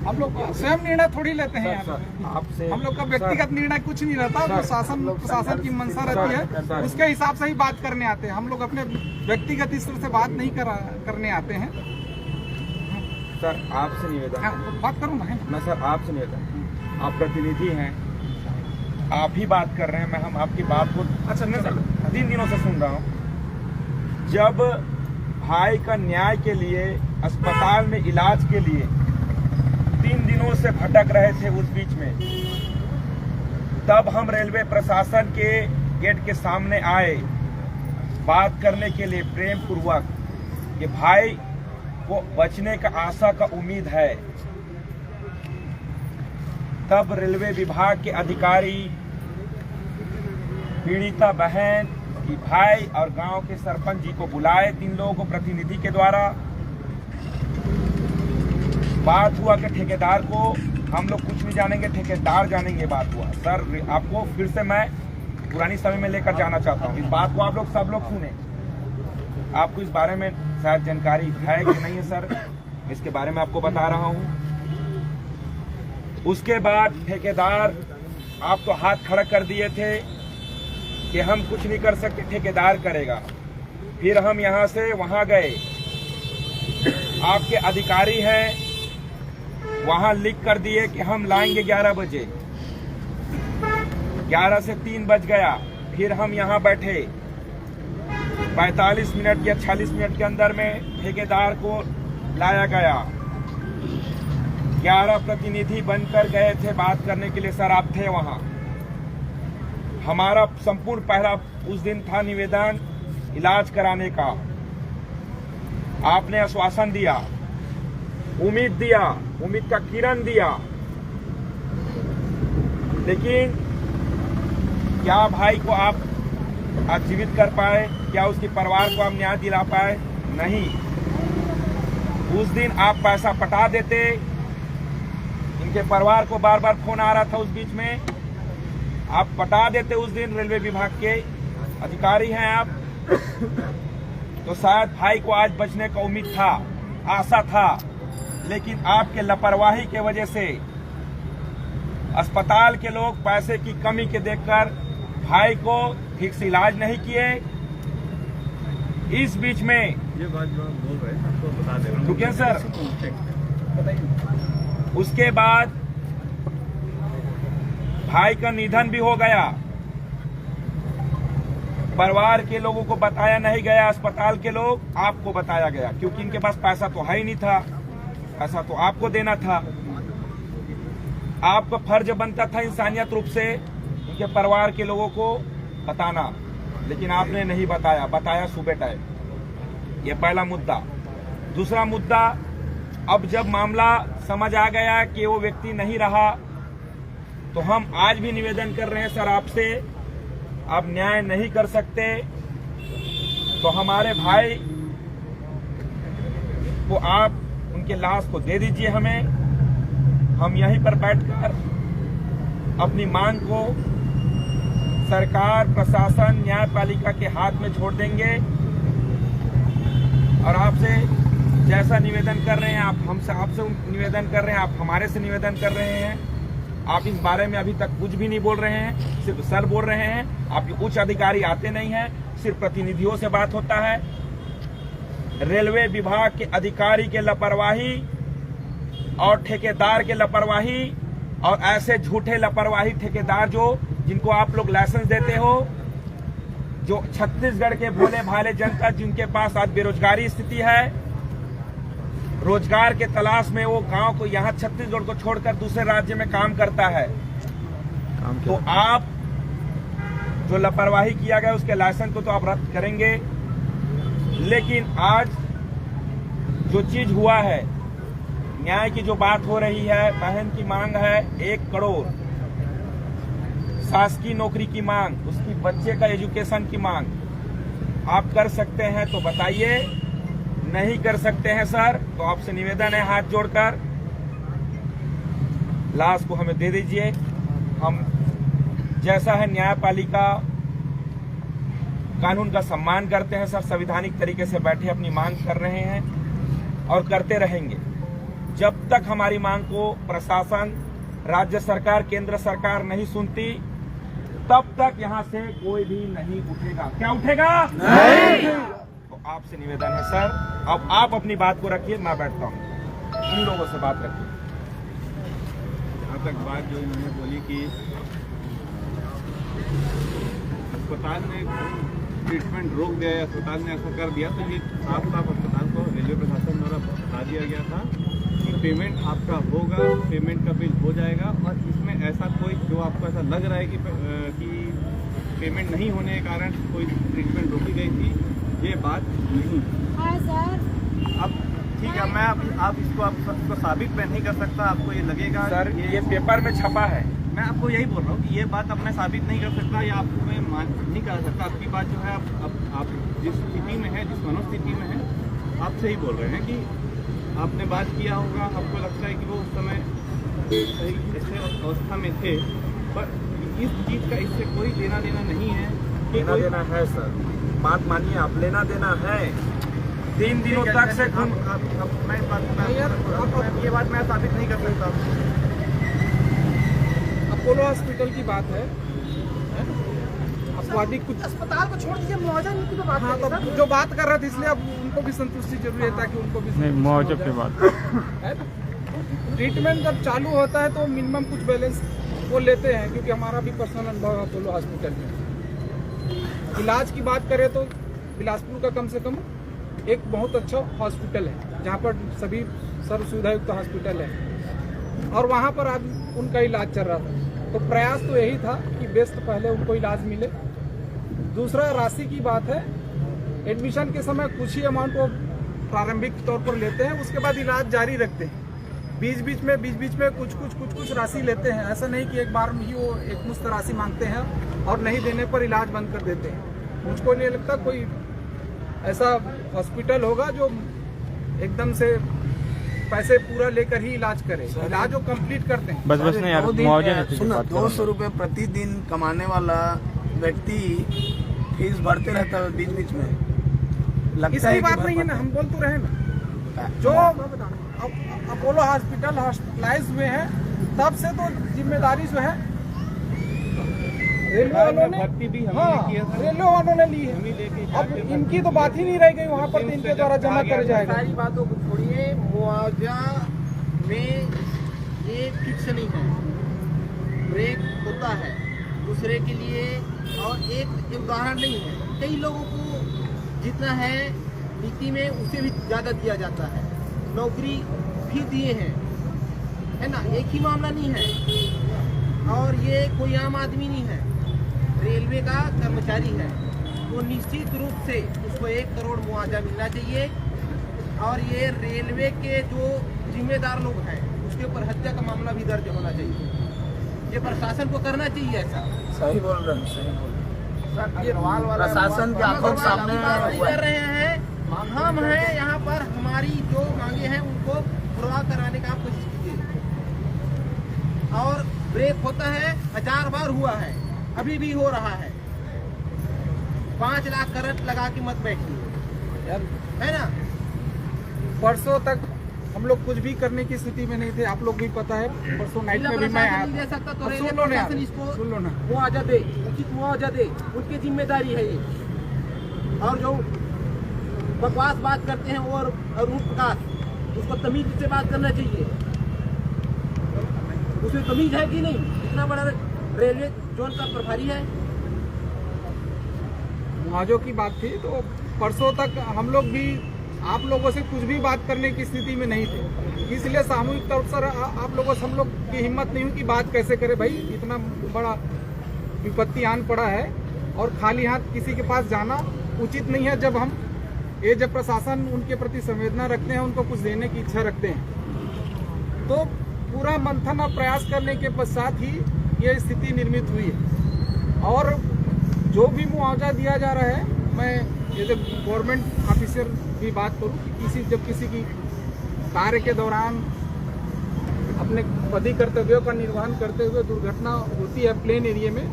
हम लोग स्वयं निर्णय थोड़ी लेते हैं आपसे, हम लोग का व्यक्तिगत निर्णय कुछ नहीं रहता, वो शासन की मंशा रहती है, उसके हिसाब से ही बात करने आते हैं। हम लोग अपने व्यक्तिगत स्तर से बात नहीं करने आते हैं। सर आपसे निवेदन, बात करूँ मैं सर आपसे निवेदन, आप प्रतिनिधि हैं, आप ही बात कर रहे हैं, हम आपकी बात को अच्छा नहीं सर 3 दिनों से सुन रहा हूँ। जब भाई का न्याय के लिए अस्पताल में इलाज के लिए 3 दिनों से भटक रहे थे, उस बीच में तब हम रेलवे प्रशासन के गेट के सामने आए बात करने के लिए प्रेम पूर्वक कि भाई को बचने का आशा का उम्मीद है। तब रेलवे विभाग के अधिकारी पीड़िता बहन की भाई और गांव के सरपंच जी को बुलाए, 3 लोगों को प्रतिनिधि के द्वारा। बात हुआ कि ठेकेदार को हम लोग कुछ नहीं जानेंगे, ठेकेदार जानेंगे। बात हुआ सर, आपको फिर से मैं पुरानी समय में लेकर जाना चाहता हूँ। इस बात को आप लोग सब लोग सुने। आपको इस बारे में शायद जानकारी है कि नहीं है सर, इसके बारे में आपको बता रहा हूँ। उसके बाद ठेकेदार, आप तो हाथ खड़ा कर दिए थे कि हम कुछ नहीं कर सकते, ठेकेदार करेगा। फिर हम यहाँ से वहाँ गए, आपके अधिकारी हैं, वहाँ लिख कर दिए कि हम लाएंगे 11 बजे। 11 से 3 बज गया, फिर हम यहाँ बैठे, 45 मिनट या 46 मिनट के अंदर में ठेकेदार को लाया गया। 11 प्रतिनिधि बनकर गए थे बात करने के लिए। सर, आप थे वहां। हमारा संपूर्ण पहला उस दिन था निवेदन इलाज कराने का। आपने आश्वासन दिया, उम्मीद दिया, उम्मीद का किरण दिया, लेकिन क्या भाई को आप आजीवित कर पाए? क्या उसके परिवार को आप न्याय दिला पाए? नहीं। उस दिन आप पैसा पटा देते। इनके परिवार को बार बार फोन आ रहा था उस बीच में, आप पटा देते उस दिन। रेलवे विभाग के अधिकारी हैं आप, तो शायद भाई को आज बचने का उम्मीद था, आशा था, लेकिन आपके लापरवाही के वजह से अस्पताल के लोग पैसे की कमी के देखकर भाई को ठीक से इलाज नहीं किए। इस बीच में ये बात जो आप बोल रहे हैं आपको बता दे रहा हूं। रुकिए सर, उसके बाद भाई का निधन भी हो गया। परिवार के लोगों को बताया नहीं गया, अस्पताल के लोग आपको बताया गया, क्योंकि इनके पास पैसा तो है ही नहीं था, पैसा तो आपको देना था। आपका फर्ज बनता था इंसानियत रूप से इनके परिवार के लोगों को बताना, लेकिन आपने नहीं बताया, बताया सुबह टाइम। ये पहला मुद्दा। दूसरा मुद्दा, अब जब मामला समझ आ गया कि वो व्यक्ति नहीं रहा, तो हम आज भी निवेदन कर रहे हैं सर आपसे, आप न्याय नहीं कर सकते तो हमारे भाई को आप उनके लाश को दे दीजिए हमें। हम यहीं पर बैठकर अपनी मांग को सरकार, प्रशासन, न्यायपालिका के हाथ में छोड़ देंगे। और आपसे जैसा निवेदन कर रहे हैं, आप हमसे आपसे निवेदन कर रहे हैं, आप हमारे से निवेदन कर रहे हैं। आप इस बारे में अभी तक कुछ भी नहीं बोल रहे हैं, सिर्फ सर बोल रहे हैं। आपके उच्च अधिकारी आते नहीं हैं, सिर्फ प्रतिनिधियों से बात होता है। रेलवे विभाग के अधिकारी के लापरवाही और ठेकेदार के लापरवाही, और ऐसे झूठे लापरवाही ठेकेदार जिनको आप लोग लाइसेंस देते हो, जो छत्तीसगढ़ के भोले भाले जनता जिनके पास आज बेरोजगारी स्थिति है, रोजगार के तलाश में वो गांव को, यहाँ छत्तीसगढ़ को छोड़कर दूसरे राज्य में काम करता है, तो आप जो लापरवाही किया गया उसके लाइसेंस को तो आप रद्द करेंगे। लेकिन आज जो चीज हुआ है, न्याय की जो बात हो रही है, बहन की मांग है 1 करोड़, शासकीय नौकरी की मांग, उसकी बच्चे का एजुकेशन की मांग, आप कर सकते हैं तो बताइए। नहीं कर सकते हैं सर, तो आपसे निवेदन है हाथ जोड़कर लाश को हमें दे दीजिए। हम जैसा है न्यायपालिका कानून का सम्मान करते हैं सर, संवैधानिक तरीके से बैठे अपनी मांग कर रहे हैं और करते रहेंगे जब तक हमारी मांग को प्रशासन, राज्य सरकार, केंद्र सरकार नहीं सुनती, तब तक यहां से कोई भी नहीं उठेगा। क्या उठेगा? नहीं। तो आपसे निवेदन है सर, अब आप अपनी बात को रखिए, मैं बैठता हूं। इन लोगों से बात रखिए। जहाँ तक बात जो इन्होंने बोली कि अस्पताल ने ट्रीटमेंट रोक दिया या अस्पताल ने ऐसा कर दिया, तो ये साफ साफ अस्पताल को रेलवे प्रशासन द्वारा बता दिया गया था कि पेमेंट आपका होगा, पेमेंट का बिल हो जाएगा। और इसमें ऐसा कोई जो आपको ऐसा लग रहा है कि पेमेंट नहीं होने के कारण कोई ट्रीटमेंट रोकी गई थी, ये बात नहीं। हाँ सर। अब ठीक है, मैं आप इसको साबित मैं नहीं कर सकता, आपको ये लगेगा सर ये पेपर में छपा है। मैं आपको यही बोल रहा हूँ कि ये बात अब मैं साबित नहीं कर सकता या आपको मैं नहीं कर सकता। आपकी बात जो है आप जिस स्थिति में है, जिस मनोस्थिति में है, आप सही बोल रहे हैं कि आपने बात किया होगा, आपको लगता है कि वो उस समय सही ऐसे अवस्था में थे, पर इस चीज़ का इससे कोई लेना देना नहीं है। लेना देना है सर, बात मानिए आप, लेना देना है। 3 दिनों तक से मैं ये बात मैं साबित नहीं कर सकता। अपोलो हॉस्पिटल की बात है, अपवादी कुछ अस्पताल को छोड़ दीजिए, मुआवजा नीति पे बात हाँ, करें तो सर। जो बात कर रहे थे इसलिए अब उनको भी संतुष्टि जरूरी है, ताकि उनको भी मुआवजे पे बात है ना। ट्रीटमेंट जब चालू होता है तो मिनिमम कुछ बैलेंस वो लेते हैं, क्योंकि हमारा भी पर्सनल अनुभव है अपोलो हॉस्पिटल में। इलाज की बात करें तो बिलासपुर का कम से कम एक बहुत अच्छा हॉस्पिटल है, जहाँ पर सभी सर्व सुविधा युक्त हॉस्पिटल है, और वहाँ पर आज उनका इलाज चल रहा था। तो प्रयास तो यही था कि बेस्ट पहले उनको इलाज मिले। दूसरा राशि की बात है, एडमिशन के समय कुछ ही अमाउंट वो प्रारंभिक तौर पर लेते हैं, उसके बाद इलाज जारी रखते हैं। बीच बीच में कुछ राशि लेते हैं। ऐसा नहीं कि एक बार में ही वो एक मुश्त राशि मांगते हैं और नहीं देने पर इलाज बंद कर देते हैं। मुझको नहीं लगता कोई ऐसा हॉस्पिटल होगा जो एकदम से पैसे पूरा लेकर ही इलाज करे। इलाज वो कंप्लीट करते हैं। बस नहीं यार, मुआवजा नहीं चाहिए। 200 रुपए प्रतिदिन कमाने वाला व्यक्ति फीस भरते रहता है बीच में। लगता है इसकी बात नहीं है ना, हम बोल तो रहे ना, जो अपोलो हॉस्पिटल हॉस्पिटलाइज हुए हैं तब से तो जिम्मेदारी जो है रेलवे वालों ने, रेलवे वालों ने ली है। अब इनकी तो बात ही नहीं रह गई वहाँ पर, इनके द्वारा जमा कर जाएगा। सारी बातों को छोड़िए, मुआवजा में ये फिक्स नहीं है, ब्रेक होता है दूसरे के लिए, और एक उदाहरण नहीं है। कई लोगों को जितना है नीति में उससे भी ज़्यादा दिया जाता है, नौकरी भी दिए हैं, है ना। एक ही मामला नहीं है, और ये कोई आम आदमी नहीं है, रेलवे का कर्मचारी है, तो निश्चित रूप से उसको 1 करोड़ मुआवजा मिलना चाहिए। और ये रेलवे के जो जिम्मेदार लोग हैं उसके ऊपर हत्या का मामला भी दर्ज होना चाहिए। ये प्रशासन को करना चाहिए ऐसा। सही बोल रहे हैं, सही बोल रहे हैं। प्रशासन के आंखों के सामने कर रहे हैं। हम हैं यहाँ पर, हमारी जो मांगे हैं उनको पूरा कराने का कोशिश कीजिए। और ब्रेक होता है, 1000 बार हुआ है, अभी भी हो रहा है। 5 लाख करंट लगा के मत बैठिए, है ना। परसों तक हम लोग कुछ भी करने की स्थिति में नहीं थे, आप लोग भी पता है। परसों नाइट में भी मैं आया दे सकता तो सुन लो ना, सुन लो ना, मुआवजा दे, उचित मुआवजा दे, उनकी जिम्मेदारी है ये। और जो बकवास बात करते हैं वो अरुण प्रकाश, उसको तमीज से बात करना चाहिए। उसमें तमीज है कि नहीं? इतना बड़ा रेलवे जोन का प्रभारी है। मुआवजों की बात थी तो परसों तक हम लोग भी आप लोगों से कुछ भी बात करने की स्थिति में नहीं थे, इसलिए सामूहिक तौर पर आप लोगों से हम लोग की हिम्मत नहीं हुई कि बात कैसे करें। भाई इतना बड़ा विपत्ति आन पड़ा है और खाली हाथ किसी के पास जाना उचित नहीं है। जब प्रशासन उनके प्रति संवेदना रखते हैं, उनको कुछ देने की इच्छा रखते हैं, तो पूरा मंथन और प्रयास करने के पश्चात ही ये स्थिति निर्मित हुई है। और जो भी मुआवजा दिया जा रहा है, मैं ये गवर्नमेंट ऑफिसर की बात करूँ कि जब किसी की कार्य के दौरान अपने पदी कर्तव्यों का निर्वहन करते हुए दुर्घटना होती है प्लेन एरिया में,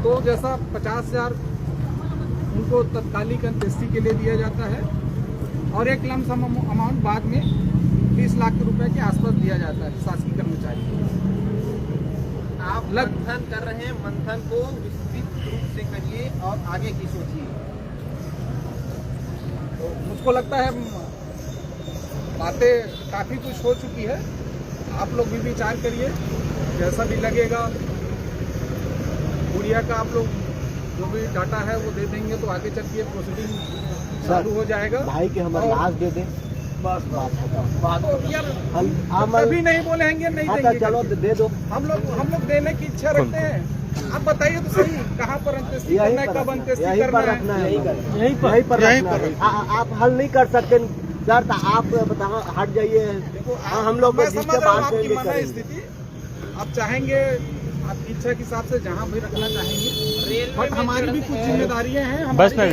तो जैसा 50,000 उनको तत्कालिक अंत्येष्टि के लिए दिया जाता है और एक लमसम अमाउंट बाद में 20 लाख रुपए के आसपास दिया जाता है शासकीय कर्मचारी को। आप मंथन कर रहे हैं, मंथन को विस्तृत रूप से करिए और आगे की सोचिए। तो मुझको लगता है बातें काफ़ी कुछ हो चुकी है, आप लोग भी विचार करिए, जैसा भी लगेगा। गुड़िया का आप लोग जो भी डाटा है वो दे देंगे तो आगे चल के प्रोसीडिंग चालू हो जाएगा। भाई के हमारे लाश दे दें, बस यार हम कभी नहीं बोलेंगे नहीं देंगे। चलो दे दो। हम लोग देने की इच्छा रखते हैं। आप बताइए तो सही, कहाँ पर अंत्येष्टि करना है, कब अंत्येष्टि करना है? यहीं पर आप हल नहीं कर सकते सर, तो आप बताओ, हट जाइए। देखो हम लोग मैं समझ रहा हूँ आपकी मना स्थिति, आप चाहेंगे आपकी इच्छा के हिसाब से जहाँ भी रखना चाहेंगे, बट हमारी भी कुछ जिम्मेदारियां हैं। बस नहीं,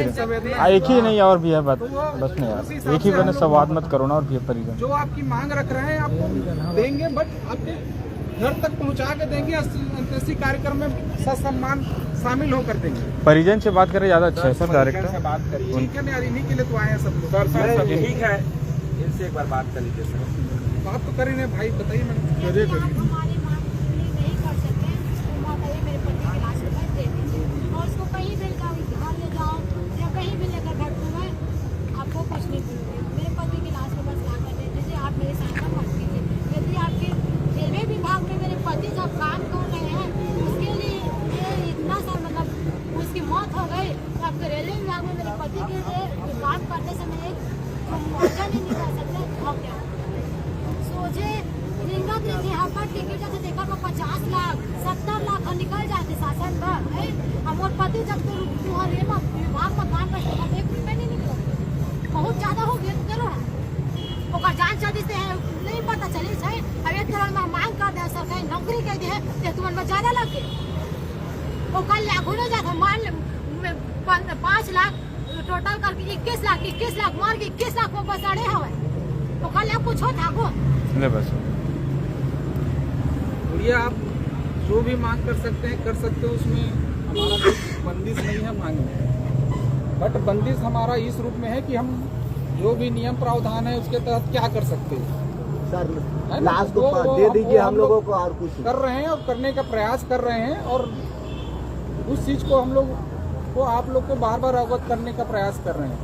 एक ही नहीं और भी है बात, बस नहीं यार, एक ही बने संवाद मत करो ना। और भी परिजन जो आपकी मांग रख रहे हैं आपको देंगे, बट आपके घर तक पहुंचा के देंगे। अंत्येष्टि कार्यक्रम में ससम्मान शामिल होकर देंगे। परिजन से बात करें ज्यादा अच्छा है सर, डायरेक्टर बात करिए। ठीक है ना यार, इन्हीं के लिए तो आए हैं सब लोग। सर ठीक है, इनसे एक बार बात कर लीजिए सर। बात तो करेंगे भाई, बताइए मैडम। रेलवे विभाग में दे ते तुमन में ज्यादा लग गए वो कल लाखों न जाता मान 5 लाख टोटल करके 21 लाख मार के 21 लाख में बसाड़े हवे तो कल आप कुछ हो था को ले बस ये आप जो भी मांग कर सकते हो, उसमें हमारा कोई बंदिश नहीं है मांगने, बट बंदिश हमारा इस रूप में है कि हम जो भी नियम प्रावधान है उसके तहत क्या कर सकते हैं सर लास्ट को दे दीजिए हम लोगों को और कुछ कर रहे हैं और करने का प्रयास कर रहे हैं, और उस चीज को हम लोग को आप लोग को बार बार अवगत करने का प्रयास कर रहे हैं।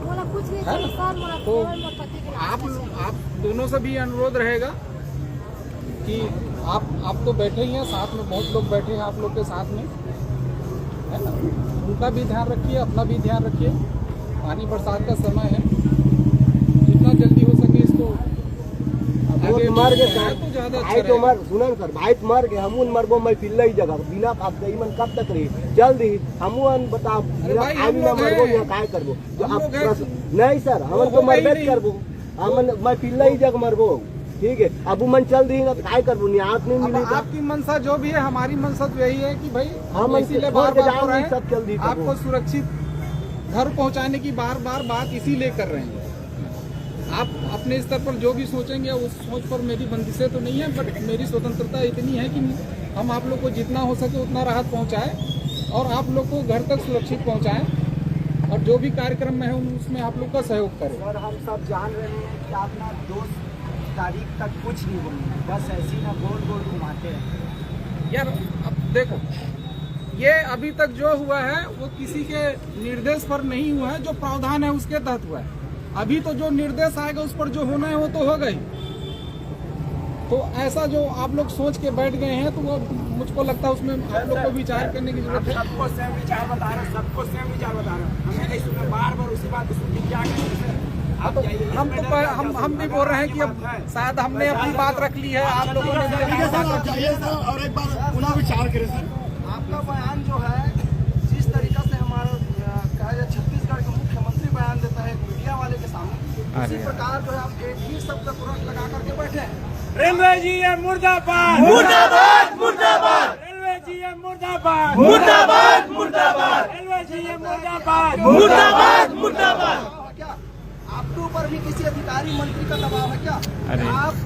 मोला कुछ नहीं है ना? सर मोला तो मोर पति के आप दोनों से भी अनुरोध रहेगा कि आप तो बैठे ही हैं साथ में, बहुत लोग बैठे हैं आप लोग के साथ में, है ना? उनका भी ध्यान रखिए, अपना भी ध्यान रखिए। पानी बरसात का समय है, जितना जल्दी हो सके इसको आगे मर गए तो ज्यादा अच्छा भाई तो रहेगा। मर सुना सर भाई तो मर गए हमून मरबो मैं पिल्ला ही जगह बिना खाद गई मन कब तक रही जल्दी हमून बता अरे भाई, हम आमी ना लोग मरबो हैं। या काय करबो जो हम आप लोग हैं। नहीं सर हमन तो होगा ही मरबेट नहीं। करबो हमन मैं पिल्ला ही जगह मरबो ठीक है अब मन चल दी ना तो काय करबो नियात नहीं अब मिली तो आपकी मनसा जो भी है, हमारी मनसा तो यही है कि भाई हम इसीलिए छोड़ बार के बार जाओ हो रहे नहीं, सब जल्दी हैं, करो। आपको सुरक्षित घर पहुंचाने की बार बार बात इसीलिए कर रहे हैं। आप अपने स्तर पर जो भी सोचेंगे उस सोच पर मेरी बंदिशें तो नहीं है, बट मेरी स्वतंत्रता इतनी है कि हम आप लोग को जितना हो सके उतना राहत पहुंचाएं और आप लोग को घर तक सुरक्षित पहुंचाएं, और जो भी कार्यक्रम में है उसमें आप लोग का सहयोग करें। सर हम सब जान रहे हैं कि आप ना 2 तारीख तक कुछ नहीं बोलेंगे, बस ऐसी ना गोल गोल घुमाते हैं। यार अब देखो, ये अभी तक जो हुआ है वो किसी के निर्देश पर नहीं हुआ है, जो प्रावधान है उसके तहत हुआ है। अभी तो जो निर्देश आएगा उस पर जो होना है वो तो होगा ही। तो ऐसा जो आप लोग सोच के बैठ गए हैं तो वो मुझको लगता है उसमें आप लोग को विचार करने की जरूरत है। सबको सेम विचार बता रहे हैं, सबको सेम विचार बता रहे हैं। हमें इसमें बार बार उसी बात को सुन के क्या करेंगे सर? आप जाइए, हम भी बोल रहे हैं कि अब शायद हमने अपनी बात रख ली है, आप लोगों ने भी अपनी बात रख ली है। और एक बार पुनः विचार करें सर। आपका बयान जो है जिस तरीका से हमारा कहा जाए छत्तीसगढ़ के मुख्यमंत्री बयान देता है मीडिया वाले के सामने, उसी प्रकार जो है आप एक ही शब्द तुरंत लगा करके बैठे हैं। रेलवे जी मुर्दाबाद मुर्दाबाद मुर्दाबाद रेलवे जी मुर्दाबाद मुर्दाबाद मुर्दाबाद रेलवे जी मुर्दाबाद मुर्दाबाद मुर्दाबाद क्या आपके ऊपर भी किसी अधिकारी मंत्री का दबाव है क्या? आप